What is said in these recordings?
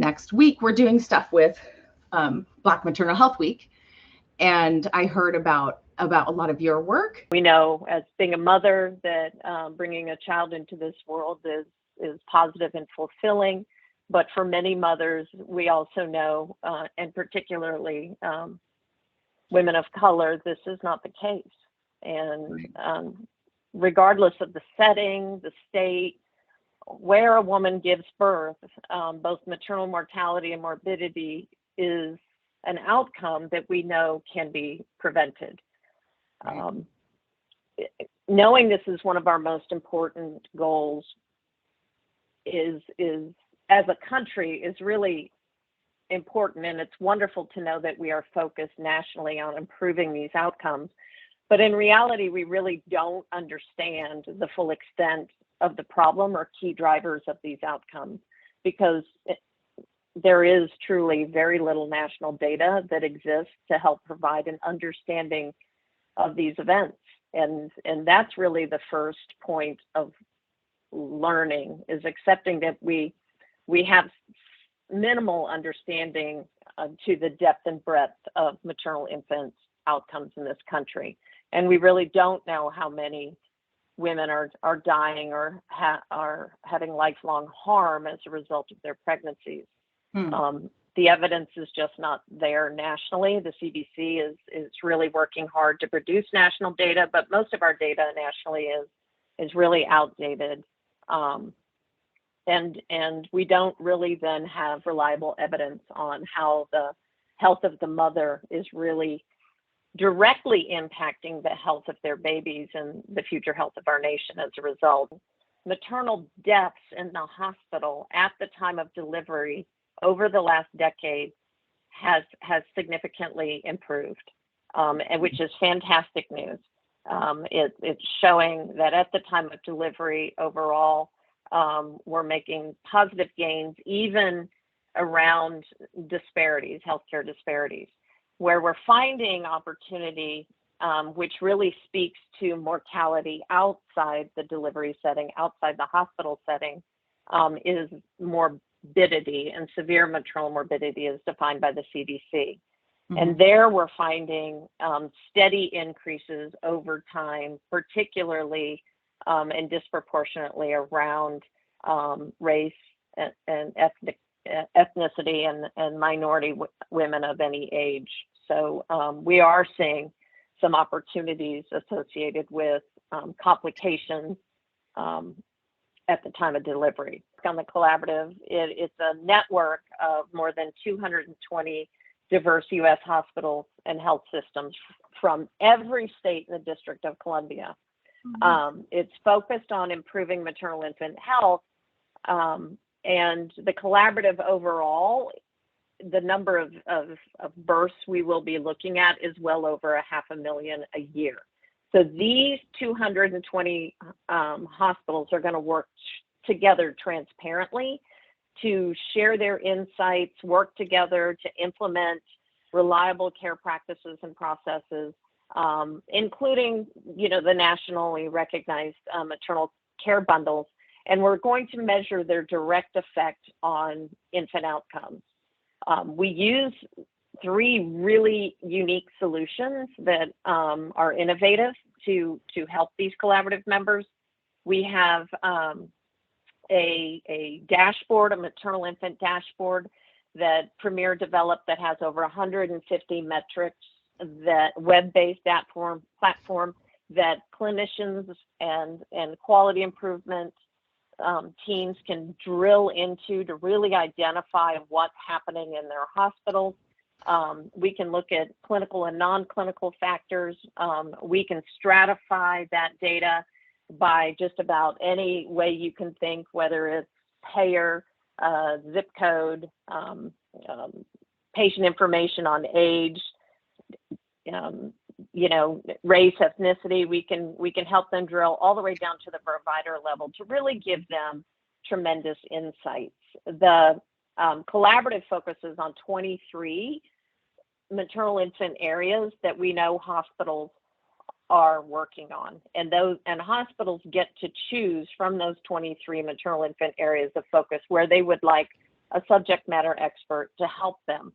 next week, we're doing stuff with Black Maternal Health Week. And I heard about a lot of your work. We know, as being a mother, that bringing a child into this world is positive and fulfilling. But for many mothers, we also know, and particularly women of color, this is not the case. And regardless of the setting, the state, where a woman gives birth, both maternal mortality and morbidity is an outcome that we know can be prevented. Knowing this is one of our most important goals is as a country is really important, and it's wonderful to know that we are focused nationally on improving these outcomes. But in reality, we really don't understand the full extent of the problem or key drivers of these outcomes, because there is truly very little national data that exists to help provide an understanding of these events. And that's really the first point of learning, is accepting that we have minimal understanding to the depth and breadth of maternal infant outcomes in this country. And we really don't know how many women are dying or are having lifelong harm as a result of their pregnancies. The evidence is just not there nationally. The CDC is really working hard to produce national data, but most of our data nationally is really outdated. And we don't really then have reliable evidence on how the health of the mother is really directly impacting the health of their babies and the future health of our nation as a result. Maternal deaths in the hospital at the time of delivery over the last decade has significantly improved, and which is fantastic news. It's showing that at the time of delivery overall, we're making positive gains even around disparities, healthcare disparities, where we're finding opportunity, which really speaks to mortality outside the delivery setting, outside the hospital setting, is morbidity, and severe maternal morbidity is defined by the CDC. And there we're finding steady increases over time, particularly and disproportionately around race and ethnicity and minority women of any age. So we are seeing some opportunities associated with complications at the time of delivery. On the collaborative, it's a network of more than 220 diverse U.S. hospitals and health systems from every state in the District of Columbia. It's focused on improving maternal infant health, and the collaborative overall, the number of births we will be looking at is well over 500,000 a year. So these 220 hospitals are going to work together transparently to share their insights, work together to implement reliable care practices and processes, including, the nationally recognized maternal care bundles. And we're going to measure their direct effect on infant outcomes. We use 3 really unique solutions that are innovative to help these collaborative members. We have a dashboard, a maternal infant dashboard that Premier developed that has over 150 metrics, that web-based platform that clinicians and quality improvement teams can drill into to really identify what's happening in their hospitals. We can look at clinical and non-clinical factors. We can stratify that data by just about any way you can think, whether it's payer, zip code, patient information on age, race, ethnicity. We can help them drill all the way down to the provider level to really give them tremendous insights. The collaborative focuses on 23 maternal infant areas that we know hospitals are working on, and hospitals get to choose from those 23 maternal infant areas of focus where they would like a subject matter expert to help them.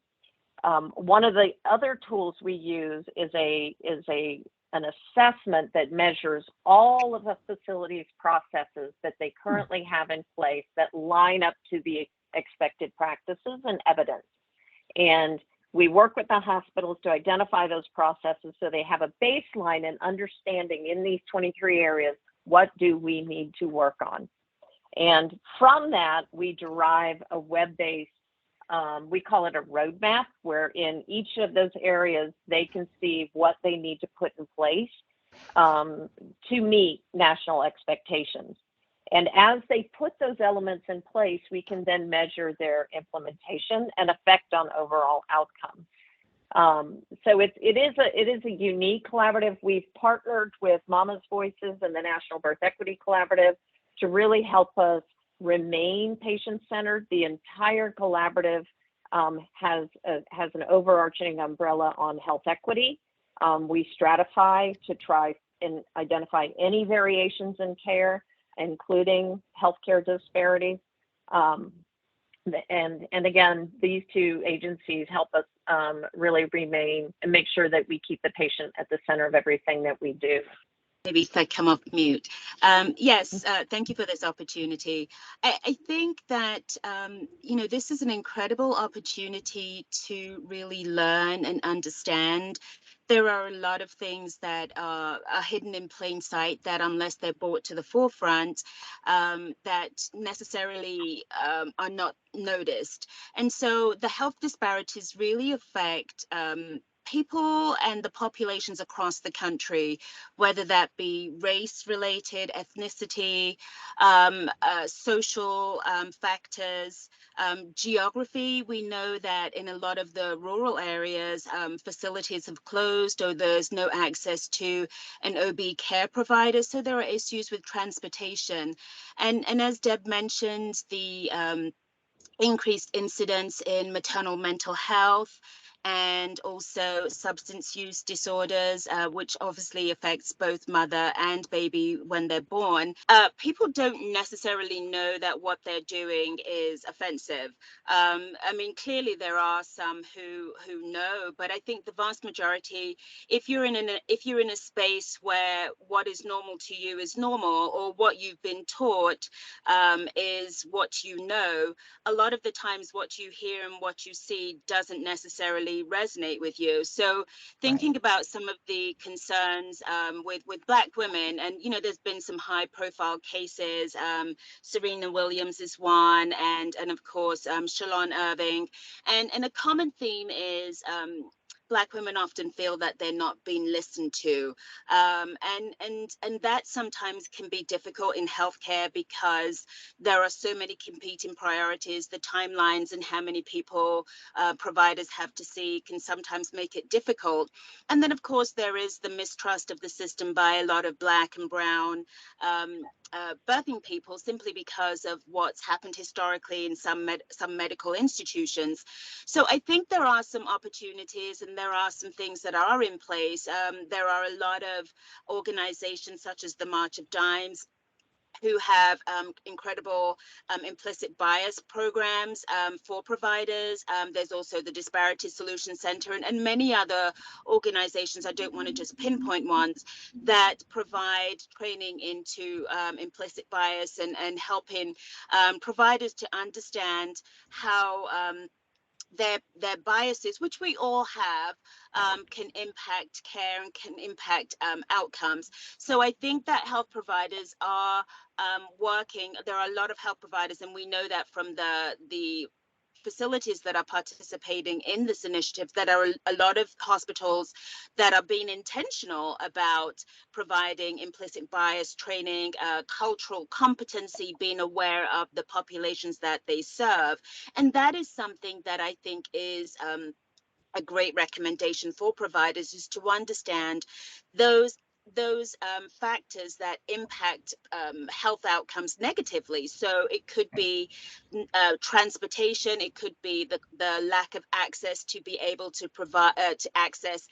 One of the other tools we use is an assessment that measures all of the facility's processes that they currently have in place that line up to the expected practices and evidence. And we work with the hospitals to identify those processes so they have a baseline and understanding in these 23 areas, what do we need to work on? And from that, we derive a web-based, we call it a roadmap, where in each of those areas, they can see what they need to put in place to meet national expectations. And as they put those elements in place, we can then measure their implementation and effect on overall outcomes. So it is a unique collaborative. We've partnered with Mama's Voices and the National Birth Equity Collaborative to really help us remain patient-centered. The entire collaborative has an overarching umbrella on health equity. We stratify to try and identify any variations in care, including healthcare disparities. And again, these two agencies help us really remain and make sure that we keep the patient at the center of everything that we do. Maybe if I come off mute. Yes, thank you for this opportunity. I think that, this is an incredible opportunity to really learn and understand. There are a lot of things that are hidden in plain sight that, unless they're brought to the forefront, that necessarily are not noticed. And so the health disparities really affect people and the populations across the country, whether that be race-related, ethnicity, social factors, geography. We know that in a lot of the rural areas, facilities have closed or there's no access to an OB care provider. So there are issues with transportation. And as Deb mentioned, the increased incidence in maternal mental health, and also substance use disorders, which obviously affects both mother and baby when they're born. People don't necessarily know that what they're doing is offensive. I mean, clearly there are some who know, but I think the vast majority, if you're in a space where what is normal to you is normal, or what you've been taught is what you know, a lot of the times what you hear and what you see doesn't necessarily resonate with you. So thinking about some of the concerns with Black women, and there's been some high profile cases, Serena Williams is one, and of course Shalon Irving, and a common theme is Black women often feel that they're not being listened to, and that sometimes can be difficult in healthcare because there are so many competing priorities. The timelines and how many people providers have to see can sometimes make it difficult. And then, of course, there is the mistrust of the system by a lot of Black and brown birthing people, simply because of what's happened historically in some medical institutions. So I think there are some opportunities, and there are some things that are in place. There are a lot of organizations such as the March of Dimes who have incredible implicit bias programs for providers. There's also the Disparities Solution Center and many other organizations, I don't want to just pinpoint ones, that provide training into implicit bias and helping providers to understand how their biases, which we all have, can impact care and can impact outcomes. So I think that health providers are working. There are a lot of health providers, and we know that from the facilities that are participating in this initiative, that are a lot of hospitals that are being intentional about providing implicit bias training, cultural competency, being aware of the populations that they serve. And that is something that I think is a great recommendation for providers, is to understand those factors that impact health outcomes negatively. So it could be transportation, it could be the lack of access to be able to provide to access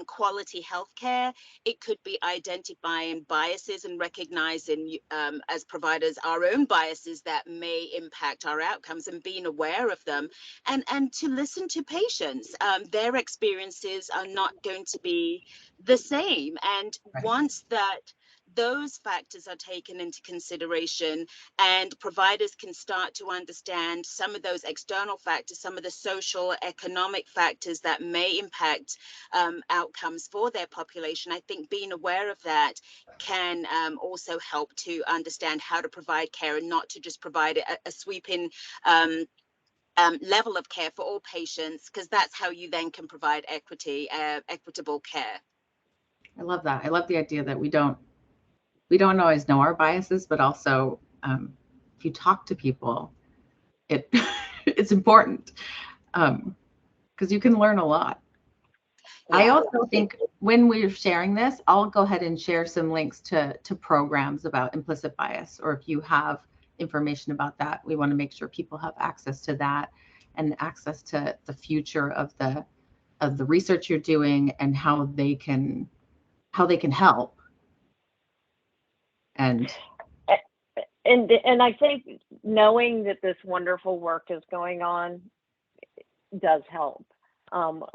quality health care. It could be identifying biases and recognizing as providers our own biases that may impact our outcomes and being aware of them, and to listen to patients. Their experiences are not going to be the same. And once that those factors are taken into consideration and providers can start to understand some of those external factors, some of the social, economic factors that may impact outcomes for their population, I think being aware of that can also help to understand how to provide care and not to just provide a sweeping level of care for all patients, because that's how you then can provide equitable care. I love that. I love the idea that we don't always know our biases, but also if you talk to people, it's important because you can learn a lot. Yeah. I also think when we're sharing this, I'll go ahead and share some links to programs about implicit bias, or if you have information about that, we want to make sure people have access to that and access to the future of the research you're doing and how they can help. And I think knowing that this wonderful work is going on does help.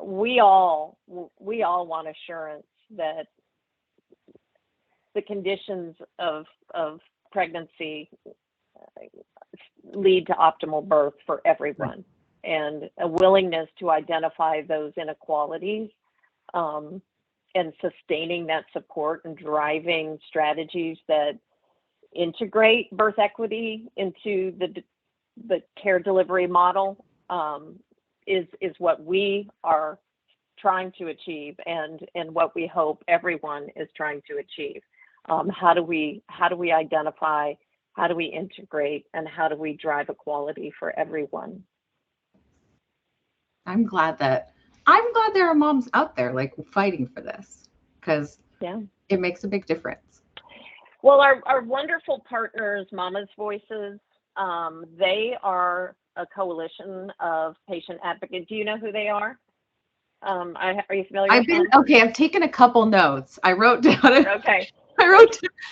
We all want assurance that the conditions of pregnancy lead to optimal birth for everyone, and a willingness to identify those inequalities and sustaining that support and driving strategies that integrate birth equity into the care delivery model is what we are trying to achieve, and what we hope everyone is trying to achieve. How do we identify, how do we integrate, and how do we drive equality for everyone? I'm glad there are moms out there like fighting for this, because it makes a big difference. Well, our wonderful partners, Mama's Voices, they are a coalition of patient advocates. Do you know who they are? Are you familiar with them? I've taken a couple notes. I wrote down. Okay.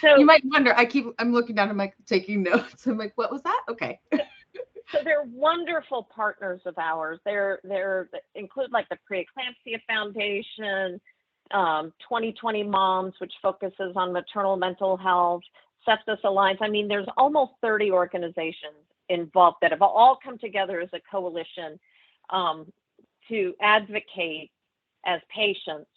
So you might wonder, I'm looking down, I'm like taking notes. I'm like, what was that? Okay. So they're wonderful partners of ours. They're include like the Preeclampsia Foundation, 2020 Moms, which focuses on maternal mental health, Sepsis Alliance. I mean, there's almost 30 organizations involved that have all come together as a coalition to advocate as patients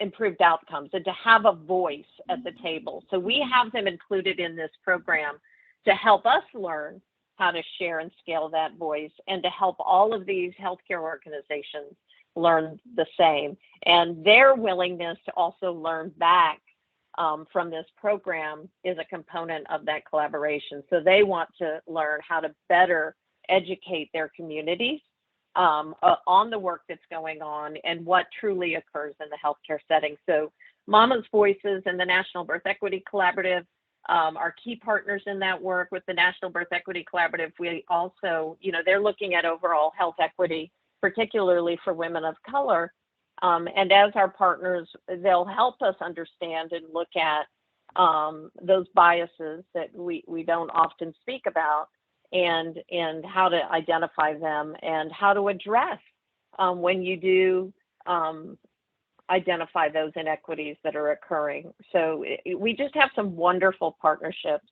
improved outcomes and to have a voice at the table. So we have them included in this program to help us learn how to share and scale that voice, and to help all of these healthcare organizations learn the same. And their willingness to also learn back from this program is a component of that collaboration. So they want to learn how to better educate their communities on the work that's going on and what truly occurs in the healthcare setting. So Mama's Voices and the National Birth Equity Collaborative are key partners in that work. With the National Birth Equity Collaborative, we also, they're looking at overall health equity, particularly for women of color. And as our partners, they'll help us understand and look at those biases that we don't often speak about, and how to identify them and how to address when you do identify those inequities that are occurring. So we just have some wonderful partnerships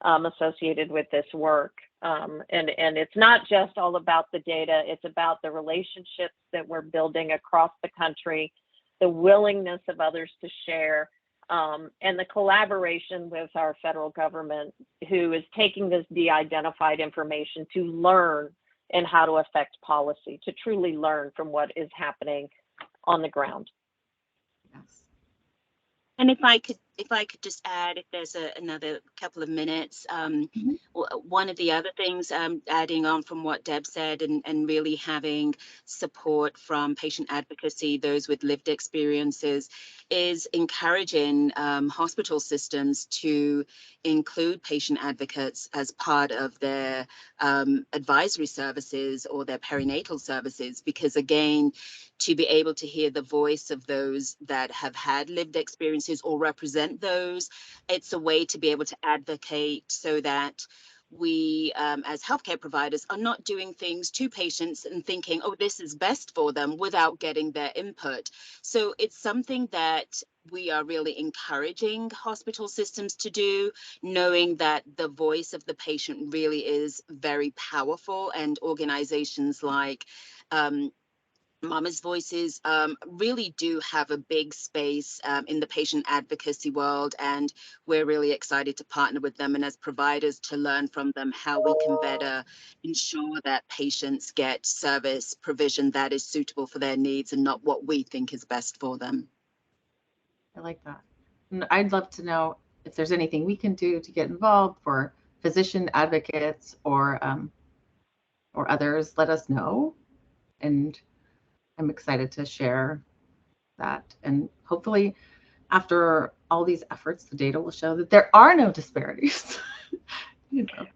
associated with this work. And it's not just all about the data, it's about the relationships that we're building across the country, the willingness of others to share, and the collaboration with our federal government, who is taking this de-identified information to learn and how to affect policy, to truly learn from what is happening on the ground. Yes. And if I could if I could just add, if there's another couple of minutes, Mhm. one of the other things, adding on from what Deb said, and really having support from patient advocacy, those with lived experiences, is encouraging hospital systems to include patient advocates as part of their advisory services or their perinatal services, because again, to be able to hear the voice of those that have had lived experiences or represent those, it's a way to be able to advocate so that we as healthcare providers are not doing things to patients and thinking, oh, this is best for them, without getting their input. So it's something that we are really encouraging hospital systems to do, knowing that the voice of the patient really is very powerful, and organizations like Mama's Voices really do have a big space in the patient advocacy world, and we're really excited to partner with them and as providers to learn from them how we can better ensure that patients get service provision that is suitable for their needs and not what we think is best for them. I like that. And I'd love to know if there's anything we can do to get involved for physician advocates or others. Let us know, and I'm excited to share that. And hopefully, after all these efforts, the data will show that there are no disparities. You know,